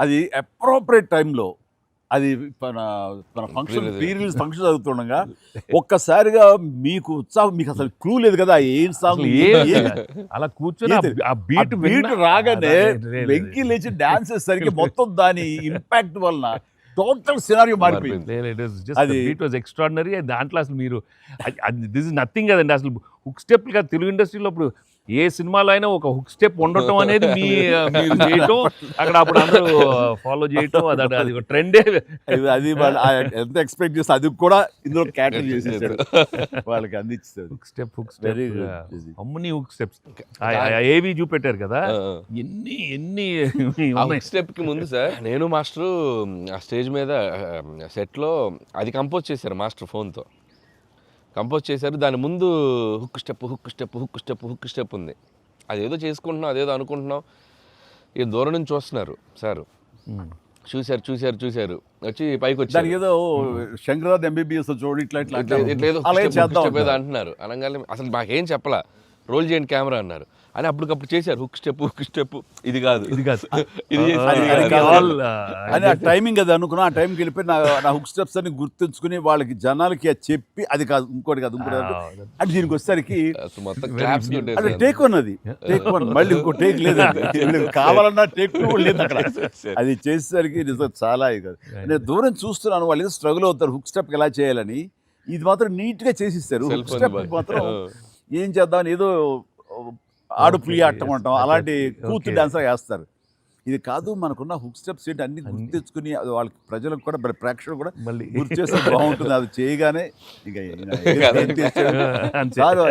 అది అప్రోప్రియేట్ టైంలో అది మన మన ఫంక్షన్ ప్రీ రిలీజ్ ఫంక్షన్ జరుగుతుండగా ఒక్కసారిగా మీకు ఉత్సాహం, మీకు అసలు క్లూ లేదు కదా ఏం సాంగ్ అలా కూర్చొని ఆ బీట్ బీట్ రాగానే వెంకీ లేచి డాన్స్ చేసేసరికి మొత్తం దాని ఇంపాక్ట్ వలన టోటల్ సినారియో మారిపోయింది. అది బీట్ వాజ్ ఎక్స్ట్రాడినరీ. దాంట్లో అసలు మీరు దిస్ ఇస్ నథింగ్ కదండి. అసలు హుక్ స్టెప్ కదా తెలుగు ఇండస్ట్రీలో ఇప్పుడు ఏ సినిమాలో అయినా ఒక హుక్ స్టెప్ ఉండటం అనేది మీరు చేయటం, అక్కడ అప్పుడు అందరూ ఫాలో చేయటం, అది ఒక ట్రెండే. అది వాళ్ళు ఎంత ఎక్స్పెక్ట్ చేస్తే అది కూడా ఇందులో క్యాటర్ చేసేసాడు, వాళ్ళకి అందించాడు. హుక్ స్టెప్ అమ్మని హుక్ స్టెప్స్ ఏవి చూపెట్టారు కదా. ఎన్ని స్టెప్ కి ముందు సార్ నేను మాస్టర్ ఆ స్టేజ్ మీద సెట్ లో అది కంపోజ్ చేశారు మాస్టర్ ఫోన్తో కంపోజ్ చేశారు. దాని ముందు హుక్ స్టెప్ ఉంది. అదేదో చేసుకుంటున్నాం, అదేదో అనుకుంటున్నాం. ఈ దూరం నుంచి చూస్తున్నారు సార్, చూశారు వచ్చి పైకి వచ్చి ఏదో శంకరాద్ ఎంబీబీఎస్ చూడు ఇట్లా ఏదో అంటున్నారు. అనగానే అసలు మాకేం చెప్పలా, రోల్ చేయండి కెమెరా అన్నారు. అని అప్పటికప్పుడు చేశారు హుక్ స్టెప్. ఇది కాదు అని ఆ టైమింగ్ అది అనుకున్నా. ఆ టైంకి వెళ్ళిపోయి నా హుక్ స్టెప్స్ అని గుర్తుంచుకుని వాళ్ళకి జనాలకి అది చెప్పి అది కాదు ఇంకోటి కాదు అంటే దీనికి వచ్చేసరికి అంటే టేక్ వన్, అది టేక్ వన్, మళ్ళీ ఇంకో టేక్ లేదు, కావాలన్నా టేక్ టూ లేదు అక్కడ. అది చేసేసరికి నిజం చాలా కాదు. నేను దూరం చూస్తున్నాను, వాళ్ళు ఏదో స్ట్రగుల్ అవుతారు హుక్ స్టెప్ ఎలా చేయాలని. ఇది మాత్రం నీట్ గా చేసిస్తారు. హుక్ స్టెప్ మాత్రం ఏం చేద్దామని ఏదో ఆడుపులి ఆటం అంటాం అలాంటి కూతు డాన్సర్ వేస్తారు. ఇది కాదు, మనకున్న హుక్ స్టెప్స్ ఏంటి అన్ని గుర్తు తెచ్చుకుని వాళ్ళకి ప్రజలకు కూడా ప్రేక్షకులు కూడా మళ్ళీ గుర్తు చేస్తే బాగుంటుంది. అది చేయగానే ఇక చాలు.